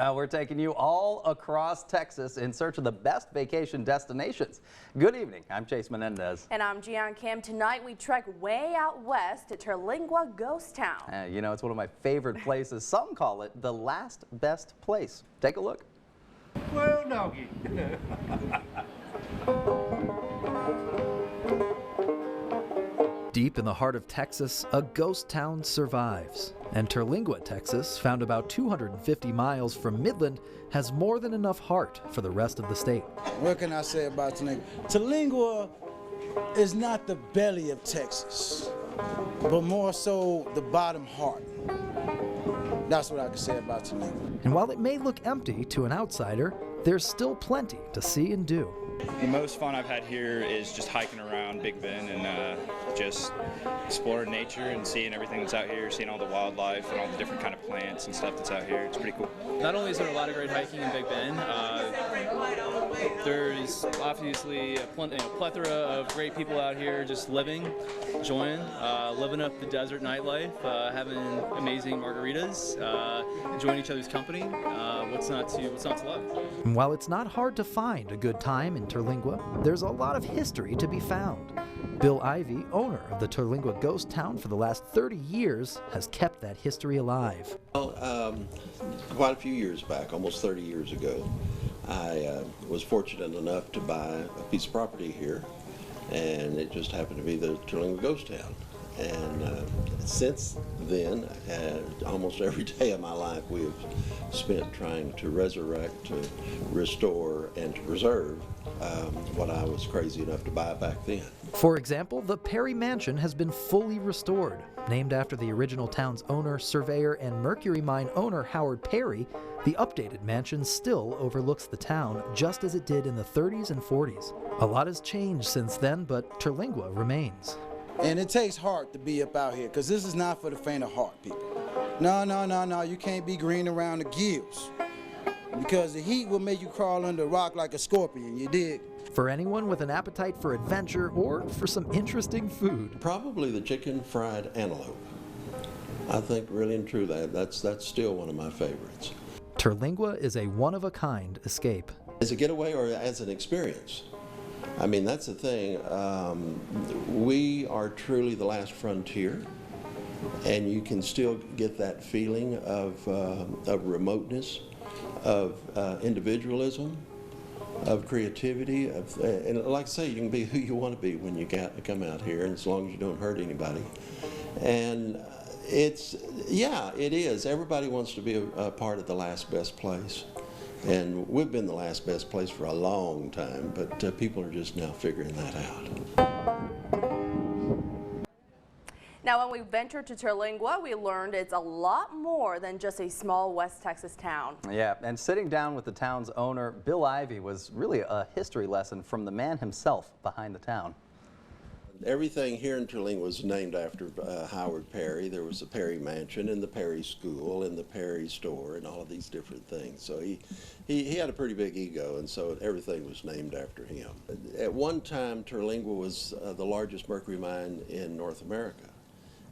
We're taking you all across Texas in search of the best vacation destinations. Good evening. I'm Chase Menendez. And I'm Gian Kim. Tonight we trek way out west to Terlingua Ghost Town. You know, it's one of my favorite places. Some call it the last best place. Take a look. Well, doggy. Deep in the heart of Texas, a ghost town survives. And Terlingua, Texas, found about 250 miles from Midland, has more than enough heart for the rest of the state. What can I say about Terlingua? Terlingua is not the belly of Texas, but more so the bottom heart. That's what I can say about Terlingua. And while it may look empty to an outsider, there's still plenty to see and do. The most fun I've had here is just hiking around Big Bend and just exploring nature and seeing everything that's out here, seeing all the wildlife and all the different kind of plants and stuff that's out here. It's pretty cool. Not only is there a lot of great hiking in Big Bend, there's obviously a plethora of great people out here just living, enjoying, living up the desert nightlife, having amazing margaritas, enjoying each other's company. What's not to love? And while it's not hard to find a good time in Terlingua, there's a lot of history to be found. Bill Ivy, owner of the Terlingua Ghost Town for the last 30 years, has kept that history alive. Well, quite a few years back, almost 30 years ago, I was fortunate enough to buy a piece of property here, and it just happened to be the Terlingua Ghost Town. And since then, almost every day of my life we have spent trying to resurrect, to restore, and to preserve what I was crazy enough to buy back then. For example, the Perry Mansion has been fully restored. Named after the original town's owner, surveyor, and Mercury Mine owner Howard Perry, the updated mansion still overlooks the town just as it did in the 30s and 40s. A lot has changed since then, but Terlingua remains. And it takes heart to be up out here, because this is not for the faint of heart, people. No, you can't be green around the gills, because the heat will make you crawl under a rock like a scorpion, you dig? For anyone with an appetite for adventure or for some interesting food. Probably the chicken fried antelope. I think really and truly that's still one of my favorites. Terlingua is a one-of-a-kind escape. As a getaway or as an experience? I mean, that's the thing. We are truly the last frontier, and you can still get that feeling of remoteness, of individualism, of creativity, and like I say, you can be who you want to be when you come out here, and as long as you don't hurt anybody. And it is. Everybody wants to be a part of the last best place. And we've been the last best place for a long time, but people are just now figuring that out. Now, when we ventured to Terlingua, we learned it's a lot more than just a small West Texas town. Yeah, and sitting down with the town's owner, Bill Ivy, was really a history lesson from the man himself behind the town. Everything here in Terlingua was named after Howard Perry. There was the Perry Mansion and the Perry School and the Perry Store and all of these different things. So he had a pretty big ego, and so everything was named after him. At one time, Terlingua was the largest mercury mine in North America.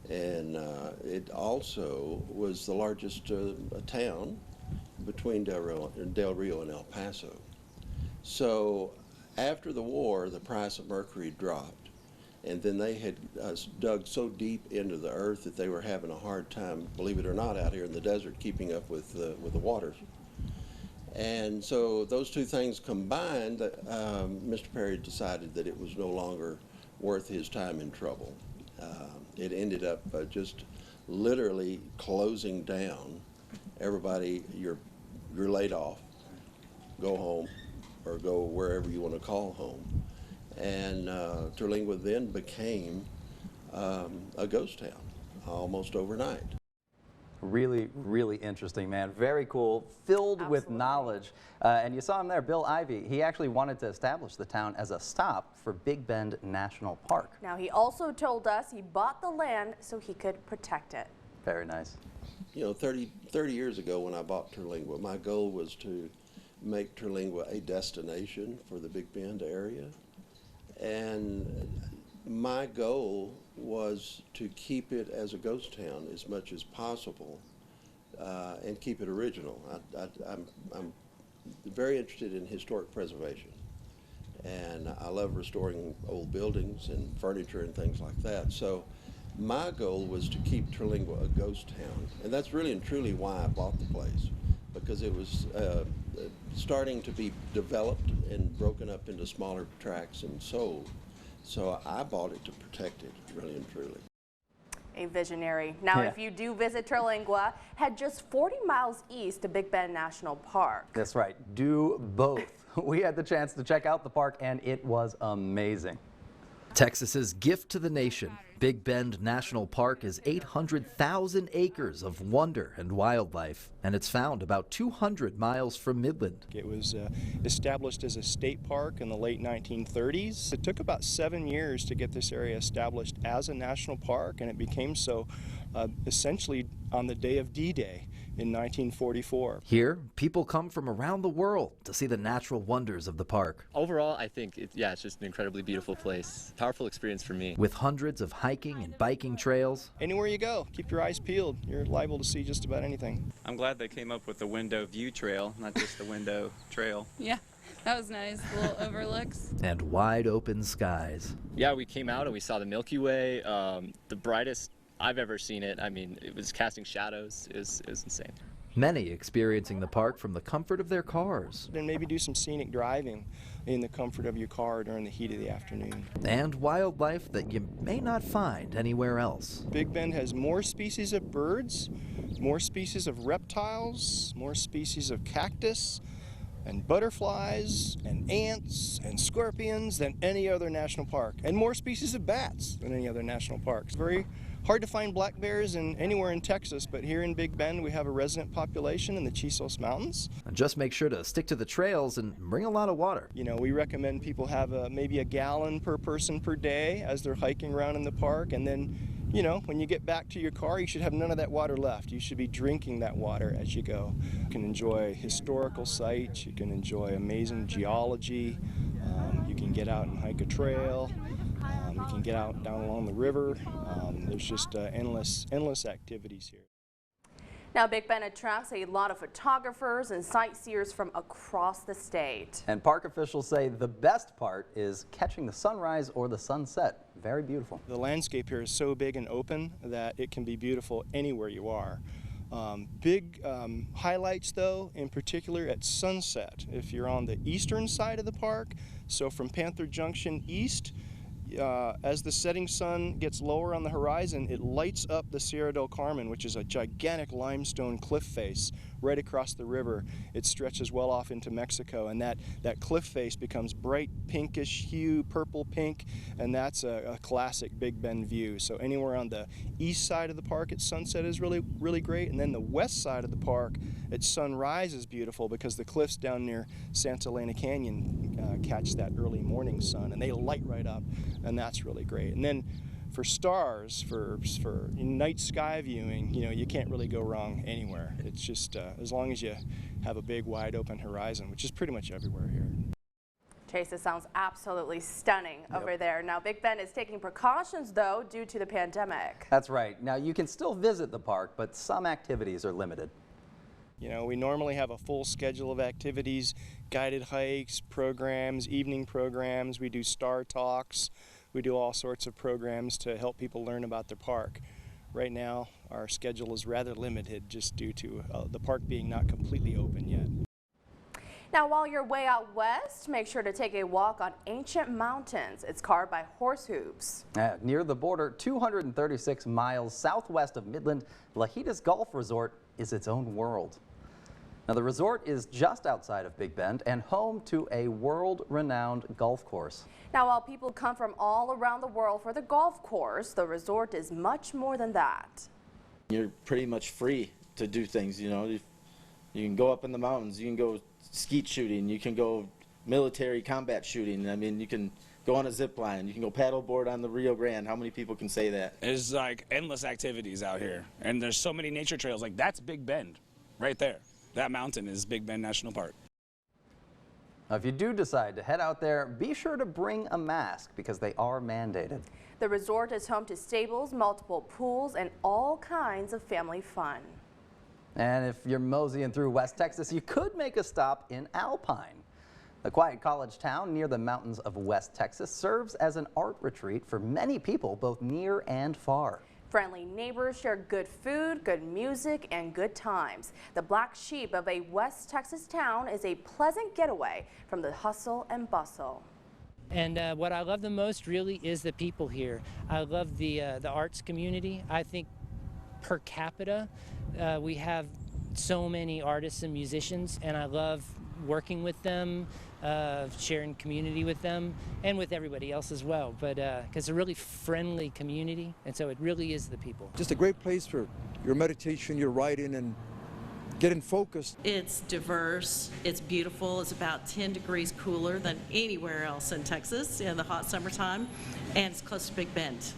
And it also was the largest town between Del Rio and El Paso. So after the war, the price of mercury dropped. And then they had dug so deep into the earth that they were having a hard time, believe it or not, out here in the desert, keeping up with the waters. And so those two things combined, Mr. Perry decided that it was no longer worth his time and trouble. It ended up just literally closing down. Everybody, you're laid off, go home, or go wherever you want to call home. And Terlingua then became a ghost town almost overnight. Really, really interesting, man. Very cool, filled with knowledge. And you saw him there, Bill Ivy. He actually wanted to establish the town as a stop for Big Bend National Park. Now, he also told us he bought the land so he could protect it. Very nice. You know, 30 years ago when I bought Terlingua, my goal was to make Terlingua a destination for the Big Bend area. And my goal was to keep it as a ghost town as much as possible, and keep it original. I'm very interested in historic preservation, and I love restoring old buildings and furniture and things like that. So my goal was to keep Terlingua a ghost town, and that's really and truly why I bought the place, because it was starting to be developed and broken up into smaller tracts and sold. So I bought it to protect it, really and truly. A visionary. Now, Yeah. if you do visit Terlingua, head just 40 miles east to Big Bend National Park. That's right. Do both. We had the chance to check out the park, and it was amazing. Texas's gift to the nation, Big Bend National Park is 800,000 acres of wonder and wildlife, and it's found about 200 miles from Midland. It was established as a state park in the late 1930s. It took about 7 years to get this area established as a national park, and it became so essentially on the day of D-Day in 1944. Here, people come from around the world to see the natural wonders of the park. Overall, I think it's just an incredibly beautiful place. Powerful experience for me. With hundreds of hiking and biking trails. Anywhere you go, keep your eyes peeled. You're liable to see just about anything. I'm glad they came up with the window view trail, not just the window trail. Yeah, that was nice. Little overlooks. And wide open skies. Yeah, we came out and we saw the Milky Way, the brightest I've ever seen it. I mean, it was casting shadows. It was insane. Many experiencing the park from the comfort of their cars. And maybe do some scenic driving in the comfort of your car during the heat of the afternoon. And wildlife that you may not find anywhere else. Big Bend has more species of birds, more species of reptiles, more species of cactus, and butterflies, and ants, and scorpions than any other national park, and more species of bats than any other national park. It's very hard to find black bears anywhere in Texas, but here in Big Bend we have a resident population in the Chisos Mountains. And just make sure to stick to the trails and bring a lot of water. You know, we recommend people have maybe a gallon per person per day as they're hiking around in the park, and then, you know, when you get back to your car, you should have none of that water left. You should be drinking that water as you go. You can enjoy historical sites, you can enjoy amazing geology, you can get out and hike a trail, you can get out down along the river. There's just endless activities here. Now, Big Bend attracts a lot of photographers and sightseers from across the state. And park officials say the best part is catching the sunrise or the sunset. Very beautiful. The landscape here is so big and open that it can be beautiful anywhere you are. Big highlights, though, in particular at sunset. If you're on the eastern side of the park, so from Panther Junction east, as the setting sun gets lower on the horizon, it lights up the Sierra del Carmen, which is a gigantic limestone cliff face right across the river. It stretches well off into Mexico, and that cliff face becomes bright pinkish hue, purple pink, and that's a classic Big Bend view. So anywhere on the east side of the park at sunset is really, really great, and then the west side of the park at sunrise is beautiful because the cliffs down near Santa Elena Canyon catch that early morning sun, and they light right up, and that's really great. And then for stars, for night sky viewing, you know, you can't really go wrong anywhere. It's just as long as you have a big wide open horizon, which is pretty much everywhere here. Chase, it sounds absolutely stunning over there. Now, Big Bend is taking precautions, though, due to the pandemic. That's right. Now, you can still visit the park, but some activities are limited. You know, we normally have a full schedule of activities, guided hikes, programs, evening programs. We do star talks. We do all sorts of programs to help people learn about the park. Right now, our schedule is rather limited just due to the park being not completely open yet. Now, while you're way out west, make sure to take a walk on Ancient Mountains. It's carved by horse hooves. Near the border, 236 miles southwest of Midland, Lajitas Golf Resort is its own world. Now, the resort is just outside of Big Bend and home to a world-renowned golf course. Now, while people come from all around the world for the golf course, the resort is much more than that. You're pretty much free to do things, you know. You can go up in the mountains, you can go skeet shooting, you can go military combat shooting. I mean, you can go on a zip line, you can go paddleboard on the Rio Grande. How many people can say that? There's like endless activities out here, and there's so many nature trails. Like, that's Big Bend right there. That mountain is Big Bend National Park. Now, if you do decide to head out there, be sure to bring a mask because they are mandated. The resort is home to stables, multiple pools, and all kinds of family fun. And if you're moseying through West Texas, you could make a stop in Alpine. The quiet college town near the mountains of West Texas serves as an art retreat for many people, both near and far. Friendly neighbors share good food, good music, and good times. The black sheep of a West Texas town is a pleasant getaway from the hustle and bustle. And what I love the most really is the people here. I love the arts community. I think per capita we have so many artists and musicians, and I love working with them, sharing community with them, and with everybody else as well. But because it's a really friendly community, and so it really is the people. Just a great place for your meditation, your writing, and getting focused. It's diverse, it's beautiful, it's about 10 degrees cooler than anywhere else in Texas in the hot summertime, and it's close to Big Bend.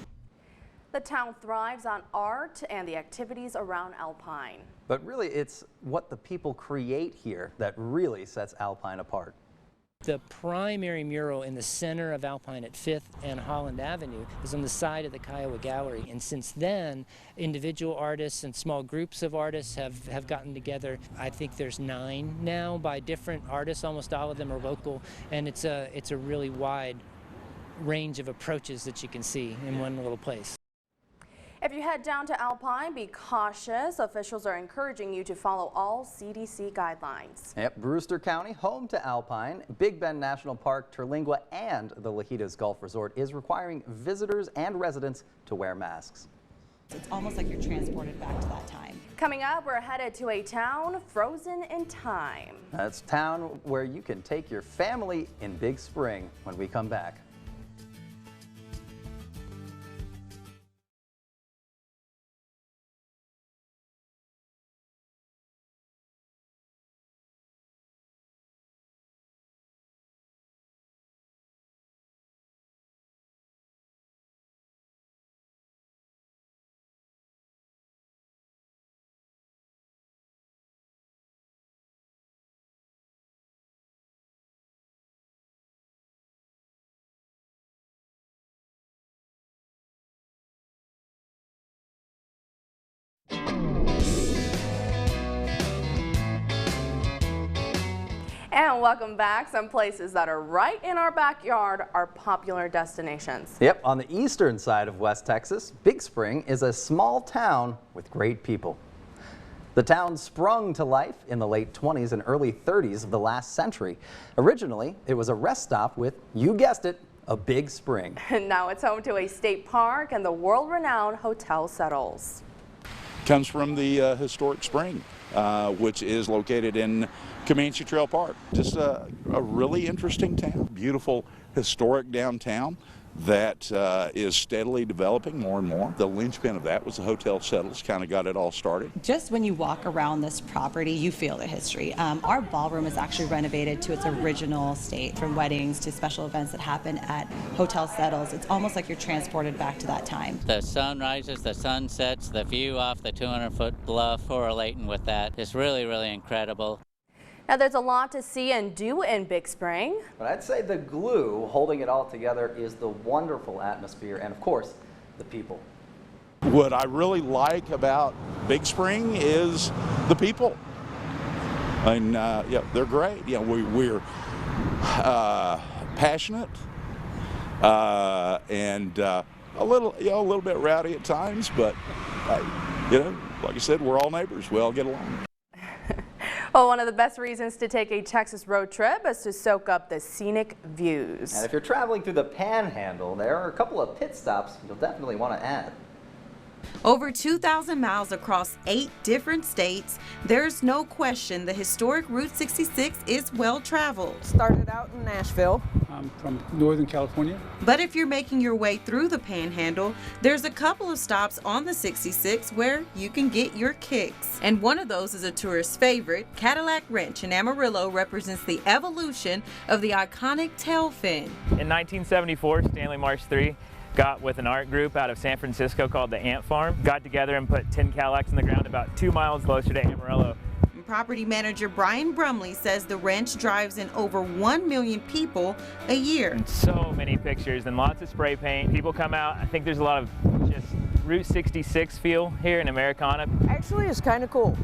The town thrives on art and the activities around Alpine. But really, it's what the people create here that really sets Alpine apart. The primary mural in the center of Alpine at 5th and Holland Avenue is on the side of the Kiowa Gallery. And since then, individual artists and small groups of artists have gotten together. I think there's 9 now by different artists. Almost all of them are local. And it's a really wide range of approaches that you can see in one little place. If you head down to Alpine, be cautious. Officials are encouraging you to follow all CDC guidelines. Yep, Brewster County, home to Alpine, Big Bend National Park, Terlingua, and the Lajitas Golf Resort is requiring visitors and residents to wear masks. It's almost like you're transported back to that time. Coming up, we're headed to a town frozen in time. That's a town where you can take your family in Big Spring when we come back. And welcome back. Some places that are right in our backyard are popular destinations. Yep, on the eastern side of West Texas, Big Spring is a small town with great people. The town sprung to life in the late 20s and early 30s of the last century. Originally, it was a rest stop with, you guessed it, a big spring. And now it's home to a state park and the world-renowned Hotel Settles. Comes from the historic spring, which is located in Comanche Trail Park. Just a really interesting town, beautiful historic downtown that is steadily developing more and more. The linchpin of that was the Hotel Settles, kind of got it all started. Just when you walk around this property, you feel the history. Our ballroom is actually renovated to its original state, from weddings to special events that happen at Hotel Settles. It's almost like you're transported back to that time. The sun rises, the sun sets, the view off the 200-foot bluff correlating with that is really, really incredible. Now there's a lot to see and do in Big Spring. But I'd say the glue holding it all together is the wonderful atmosphere and, of course, the people. What I really like about Big Spring is the people. And yeah, they're great. You know, we're passionate and a little bit rowdy at times, but you know, like I said, we're all neighbors. We all get along. Well, one of the best reasons to take a Texas road trip is to soak up the scenic views. And if you're traveling through the Panhandle, there are a couple of pit stops you'll definitely want to add. Over 2,000 miles across 8 different states, there's no question the historic Route 66 is well traveled. Started out in Nashville. I'm from Northern California. But if you're making your way through the Panhandle, there's a couple of stops on the 66 where you can get your kicks. And one of those is a tourist favorite. Cadillac Ranch in Amarillo represents the evolution of the iconic tail fin. In 1974, Stanley Marsh III got with an art group out of San Francisco called the Ant Farm, got together and put 10 Cadillacs in the ground about 2 miles closer to Amarillo. Property manager Brian Brumley says the ranch drives in over 1 million people a year. And so many pictures and lots of spray paint. People come out. I think there's a lot of just Route 66 feel here in Americana. Actually, it's kind of cool.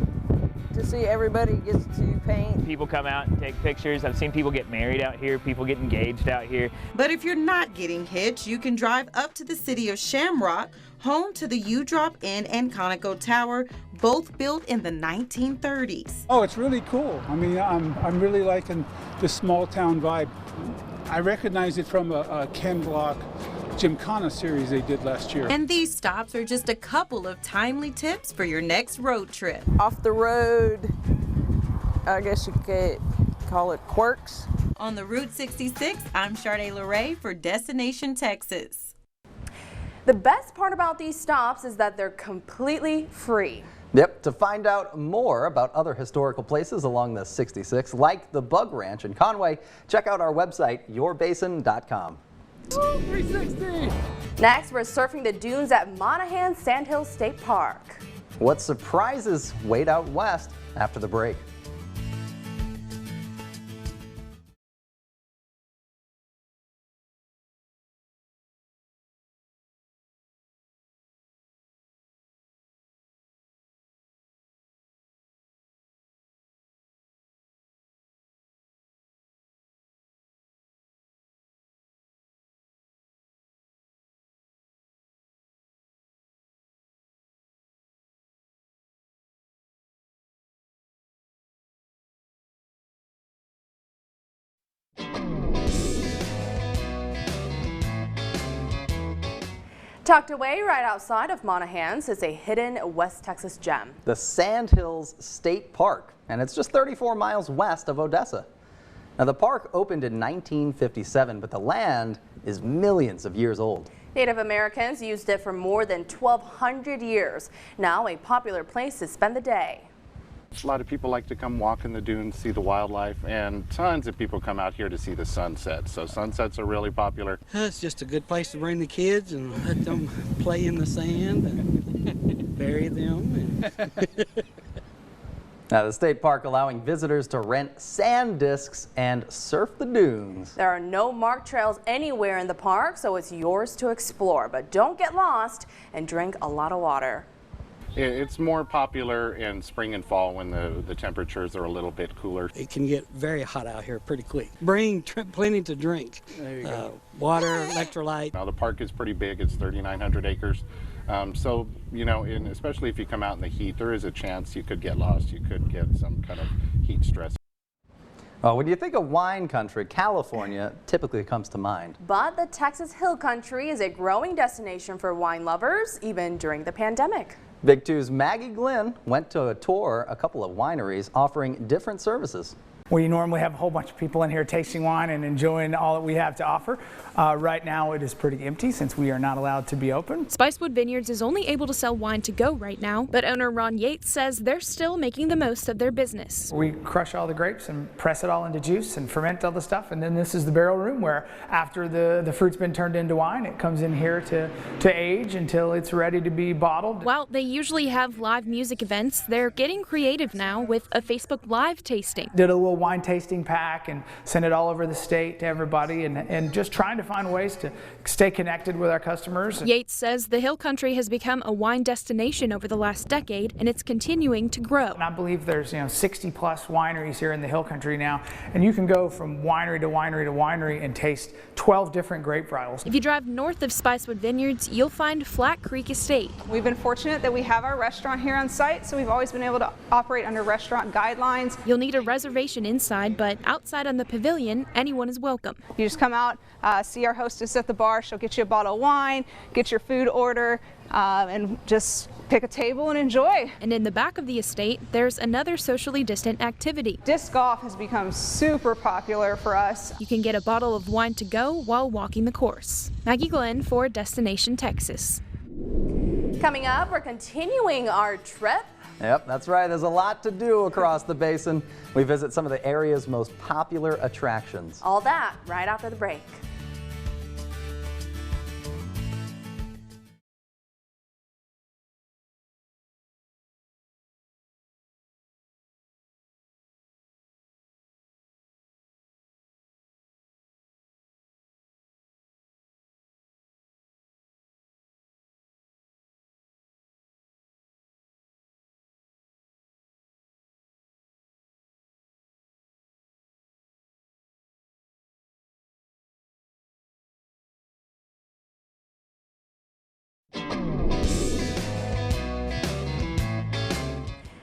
to see everybody gets to paint. People come out and take pictures. I've seen people get married out here, people get engaged out here. But if you're not getting hitched, you can drive up to the city of Shamrock, home to the U-Drop Inn and Conoco Tower, both built in the 1930s. Oh, it's really cool. I mean, I'm really liking the small town vibe. I recognize it from a Ken Block Gymkhana series they did last year. And these stops are just a couple of timely tips for your next road trip. Off the road, I guess you could call it quirks. On the Route 66, I'm Sharday LeRae for Destination Texas. The best part about these stops is that they're completely free. Yep, to find out more about other historical places along the 66, like the Bug Ranch in Conway, check out our website, yourbasin.com. 360! Next, we're surfing the dunes at Monahans Sandhills State Park. What surprises wait out west after the break? Tucked away right outside of Monahans is a hidden West Texas gem. The Sandhills State Park, and it's just 34 miles west of Odessa. Now, the park opened in 1957, but the land is millions of years old. Native Americans used it for more than 1,200 years. Now a popular place to spend the day. A lot of people like to come walk in the dunes, see the wildlife, and tons of people come out here to see the sunset. So sunsets are really popular. It's just a good place to bring the kids and let them play in the sand and bury them. Now, the state park allowing visitors to rent sand discs and surf the dunes. There are no marked trails anywhere in the park, so it's yours to explore. But don't get lost and drink a lot of water. It's more popular in spring and fall when the temperatures are a little bit cooler. It can get very hot out here pretty quick. Bring plenty to drink. There you go. Water, electrolyte. Now, the park is pretty big. It's 3,900 acres. So, you know, especially if you come out in the heat, there is a chance you could get lost. You could get some kind of heat stress. Well, when you think of wine country, California typically comes to mind. But the Texas Hill Country is a growing destination for wine lovers, even during the pandemic. Big 2's Maggie Glenn went to a tour a couple of wineries offering different services. We normally have a whole bunch of people in here tasting wine and enjoying all that we have to offer. Right now it is pretty empty since we are not allowed to be open. Spicewood Vineyards is only able to sell wine to go right now, but owner Ron Yates says they're still making the most of their business. We crush all the grapes and press it all into juice and ferment all the stuff, and then this is the barrel room where after the fruit's been turned into wine, it comes in here to age until it's ready to be bottled. While they usually have live music events, they're getting creative now with a Facebook Live tasting. Did a little wine tasting pack and sent it all over the state to everybody, and just trying to find ways to stay connected with our customers. Yates says the Hill Country has become a wine destination over the last decade, and it's continuing to grow. And I believe there's 60 plus wineries here in the Hill Country now, and you can go from winery to winery to winery and taste 12 different grape varietals. If you drive north of Spicewood Vineyards, you'll find Flat Creek Estate. We've been fortunate that we have our restaurant here on site, so we've always been able to operate under restaurant guidelines. You'll need a reservation inside, but outside on the pavilion, anyone is welcome. You just come out, see our hostess at the bar. She'll get you a bottle of wine, get your food order, and just pick a table and enjoy. And in the back of the estate, there's another socially distant activity. Disc golf has become super popular for us. You can get a bottle of wine to go while walking the course. Maggie Glenn for Destination Texas. Coming up, we're continuing our trip. Yep, that's right. There's a lot to do across the basin. We visit some of the area's most popular attractions. All that right after the break.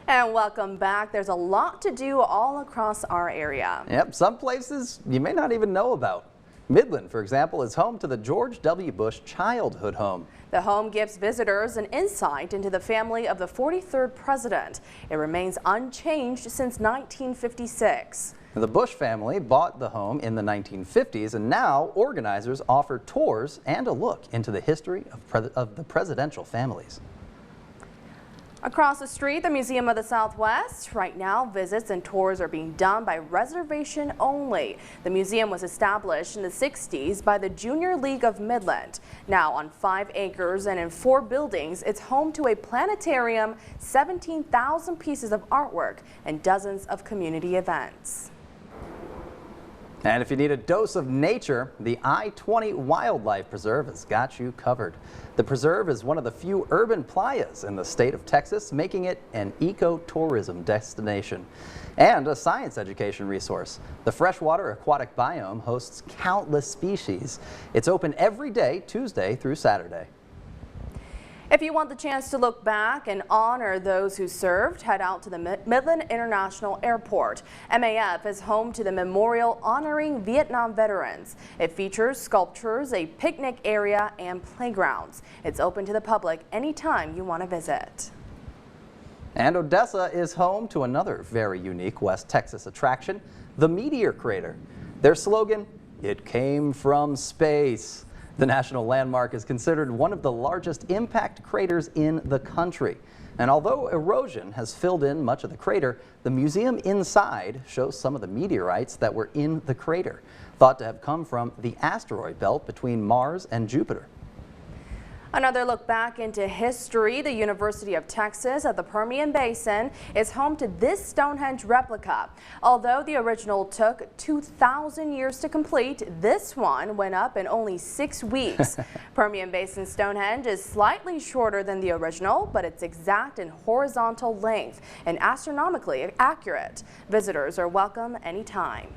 And welcome back. There's a lot to do all across our area. Yep, some places you may not even know about. Midland, for example, is home to the George W. Bush Childhood Home. The home gives visitors an insight into the family of the 43rd president. It remains unchanged since 1956. The Bush family bought the home in the 1950s, and now organizers offer tours and a look into the history of the presidential families. Across the street, the Museum of the Southwest. Right now, visits and tours are being done by reservation only. The museum was established in the 60s by the Junior League of Midland. Now on 5 acres and in 4 buildings, it's home to a planetarium, 17,000 pieces of artwork, and dozens of community events. And if you need a dose of nature, the I-20 Wildlife Preserve has got you covered. The preserve is one of the few urban playas in the state of Texas, making it an ecotourism destination and a science education resource. The freshwater aquatic biome hosts countless species. It's open every day, Tuesday through Saturday. If you want the chance to look back and honor those who served, head out to the Midland International Airport. MAF is home to the memorial honoring Vietnam veterans. It features sculptures, a picnic area, and playgrounds. It's open to the public anytime you want to visit. And Odessa is home to another very unique West Texas attraction, the Meteor Crater. Their slogan, "It came from space." The national landmark is considered one of the largest impact craters in the country. And although erosion has filled in much of the crater, the museum inside shows some of the meteorites that were in the crater, thought to have come from the asteroid belt between Mars and Jupiter. Another look back into history. The University of Texas at the Permian Basin is home to this Stonehenge replica. Although the original took 2,000 years to complete, this one went up in only 6 weeks. Permian Basin Stonehenge is slightly shorter than the original, but it's exact in horizontal length and astronomically accurate. Visitors are welcome anytime.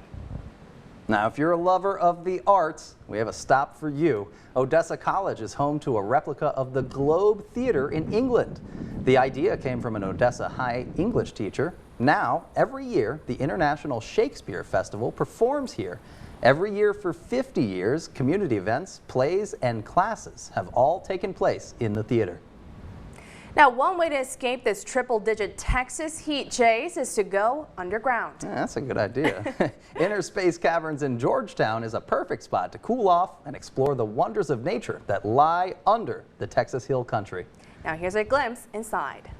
Now, if you're a lover of the arts, we have a stop for you. Odessa College is home to a replica of the Globe Theatre in England. The idea came from an Odessa High English teacher. Now, every year, the International Shakespeare Festival performs here. Every year for 50 years, community events, plays, and classes have all taken place in the theater. Now, one way to escape this triple-digit Texas heat chase is to go underground. Yeah, that's a good idea. Inner Space Caverns in Georgetown is a perfect spot to cool off and explore the wonders of nature that lie under the Texas Hill Country. Now, here's a glimpse inside.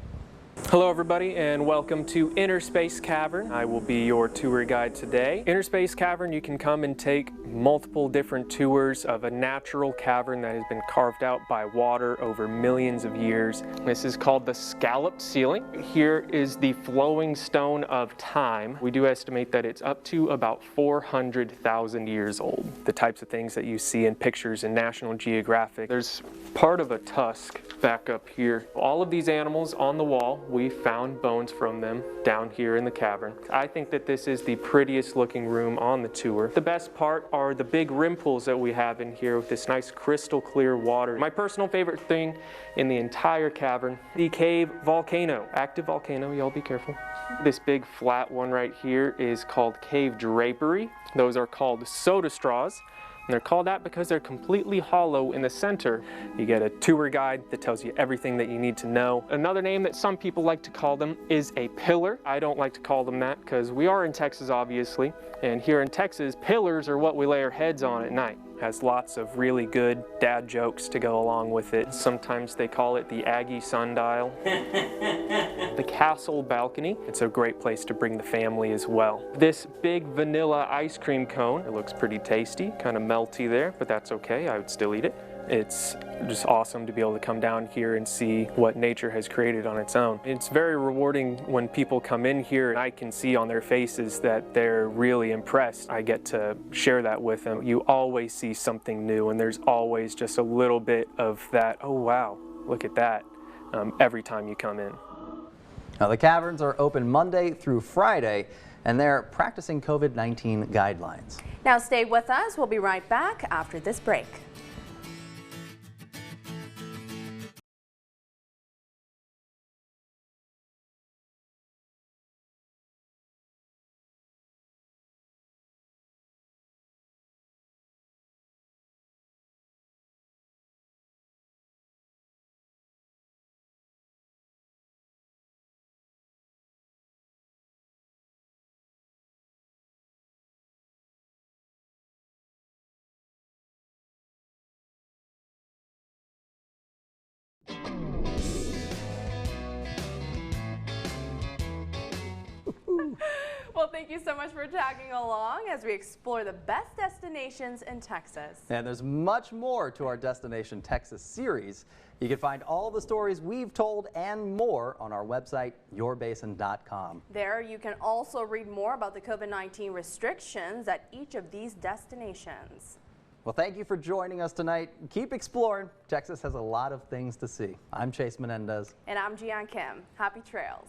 Hello everybody and welcome to Inner Space Cavern. I will be your tour guide today. Inner Space Cavern, you can come and take multiple different tours of a natural cavern that has been carved out by water over millions of years. This is called the Scalloped Ceiling. Here is the flowing stone of time. We do estimate that it's up to about 400,000 years old. The types of things that you see in pictures in National Geographic. There's part of a tusk back up here. All of these animals on the wall, we found bones from them down here in the cavern. I think that this is the prettiest looking room on the tour. The best part are the big rim pools that we have in here with this nice crystal clear water. My personal favorite thing in the entire cavern, the cave volcano. Active volcano, y'all be careful. This big flat one right here is called cave drapery. Those are called soda straws. And they're called that because they're completely hollow in the center. You get a tour guide that tells you everything that you need to know. Another name that some people like to call them is a pillar. I don't like to call them that because we are in Texas, obviously. And here in Texas, pillars are what we lay our heads on at night. Has lots of really good dad jokes to go along with it. Sometimes they call it the Aggie sundial. The castle balcony, it's a great place to bring the family as well. This big vanilla ice cream cone, it looks pretty tasty, kind of melty there, but that's okay, I would still eat it. It's just awesome to be able to come down here and see what nature has created on its own. It's very rewarding when people come in here and I can see on their faces that they're really impressed. I get to share that with them. You always see something new and there's always just a little bit of that, oh wow, look at that, every time you come in. Now, the caverns are open Monday through Friday and they're practicing COVID-19 guidelines. Now stay with us. We'll be right back after this break. Well, thank you so much for tagging along as we explore the best destinations in Texas. And there's much more to our Destination Texas series. You can find all the stories we've told and more on our website, yourbasin.com. There you can also read more about the COVID-19 restrictions at each of these destinations. Well, thank you for joining us tonight. Keep exploring. Texas has a lot of things to see. I'm Chase Menendez. And I'm Gian Kim. Happy trails.